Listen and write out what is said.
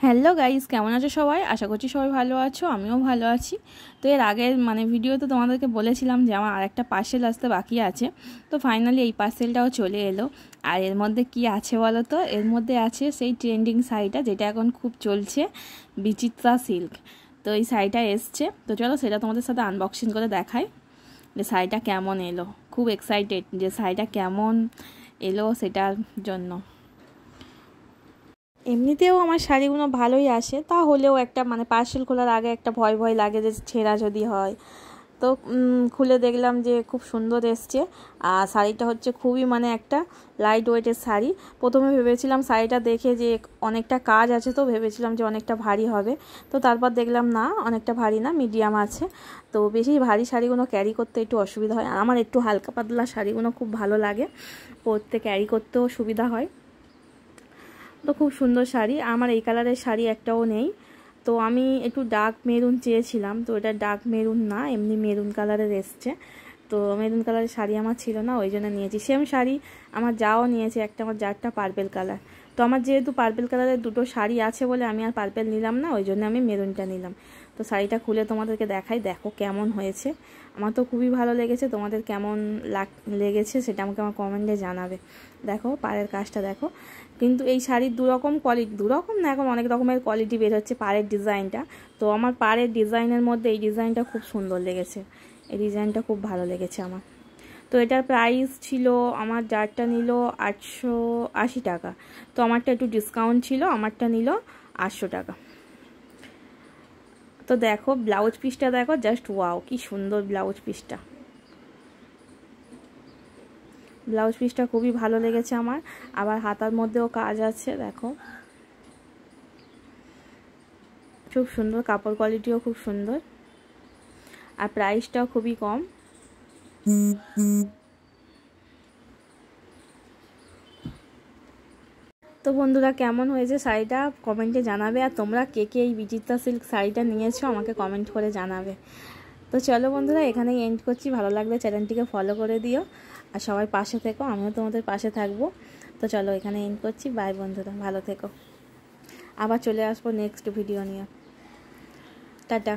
Hello guys, কেমন আছো সবাই? আশা করছি সবাই ভালো আছো, আমিও ভালো আছি। তো এর আগের ভিডিওতে তোমাদেরকে বলেছিলাম যে আমার আরেকটা পার্সেল আসতে বাকি আছে। তো ফাইনালি এই পার্সেলটাও চলে এলো। আর এর মধ্যে কি আছে বলো তো? এর মধ্যে আছে সেই ট্রেন্ডিং শাড়িটা, যেটা এখন খুব চলছে, বিচিত্রা সিল্ক। তো এই শাড়িটা এসছে, তো চলো সেটা তোমাদের সাথে আনবক্সিং করে দেখাই যে শাড়িটা কেমন এলো। খুব এক্সাইটেড যে শাড়িটা কেমন এলো সেটার জন্য। এমনিতেও আমার শাড়িগুলো ভালোই আসে, তাহলেও একটা পার্সেল খোলার আগে একটা ভয় ভয় লাগে যে ছেঁড়া যদি হয়। তো খুলে দেখলাম যে খুব সুন্দর এসছে। আর শাড়িটা হচ্ছে খুবই একটা লাইট ওয়েটের শাড়ি। প্রথমে ভেবেছিলাম শাড়িটা দেখে যে অনেকটা কাজ আছে, তো ভেবেছিলাম যে অনেকটা ভারী হবে। তো তারপর দেখলাম না, অনেকটা ভারী না, মিডিয়াম আছে। তো বেশি ভারী শাড়িগুলো ক্যারি করতে একটু অসুবিধা হয়। আমার একটু হালকা পাতলা শাড়িগুলো খুব ভালো লাগে, পরতে ক্যারি করতেও সুবিধা হয়। তো খুব সুন্দর শাড়ি। আমার এই কালারের শাড়ি একটাও নেই। তো আমি একটু ডার্ক মেরুন চেয়েছিলাম, তো এটা ডার্ক মেরুন না, এমনি মেরুন কালারের এসছে। তো মেরুন কালারের শাড়ি আমার ছিল না, ওই জন্য নিয়েছি। সেম শাড়ি আমার যাও নিয়েছে একটা, আমার যারটা পার্পেল কালার। তো আমার যেহেতু পার্পেল কালারের দুটো শাড়ি আছে বলে আমি আর পার্পেল নিলাম না, ওই জন্য আমি মেরুনটা নিলাম। তো শাড়িটা খুলে তোমাদেরকে দেখাই, দেখো কেমন হয়েছে। আমার তো খুবই ভালো লেগেছে, তোমাদের কেমন লেগেছে সেটা আমাকে আমার কমেন্টে জানাবে। দেখো পাড়ের কাজটা দেখো। কিন্তু এই শাড়ির দুরকম কোয়ালিটি, দুরকম না, এখন অনেক রকমের কোয়ালিটি বের হচ্ছে পাড়ের ডিজাইনটা। তো আমার পাড়ের ডিজাইনের মধ্যে এই ডিজাইনটা খুব সুন্দর লেগেছে, এই ডিজাইনটা খুব ভালো লেগেছে আমার। তো এটার প্রাইস ছিল, আমার যারটা নিল 880 টাকা। তো আমারটা একটু ডিসকাউন্ট ছিল, আমারটা নিল 800 টাকা। তো দেখো ব্লাউজ পিসটা দেখো, জাস্ট ওয়াও, কি সুন্দর ব্লাউজ পিসটা। ব্লাউজ পিসটা খুবই ভালো লেগেছে আমার। আবার হাতার মধ্যেও কাজ আছে, দেখো খুব সুন্দর, কাপড় কোয়ালিটিও খুব সুন্দর, আর প্রাইসটাও খুবই কম। তো বন্ধুরা, কেমন হয়েছে শাড়িটা কমেন্টে জানাবে। আর তোমরা কে কে এই বিচিত্রা সিল্ক শাড়িটা নিয়েছো আমাকে কমেন্ট করে জানাবে। তো চলো বন্ধুরা, এখানেই এন্ড করছি। ভালো লাগলে চ্যানেলটিকে ফলো করে দিও, আর সবাই পাশে থেকো, আমিও তোমাদের পাশে থাকবো। তো চলো এখানে এন্ড করছি। বাই বন্ধুরা, ভালো থেকো। আবার চলে আসবো নেক্সট ভিডিও নিয়ে। টাটা।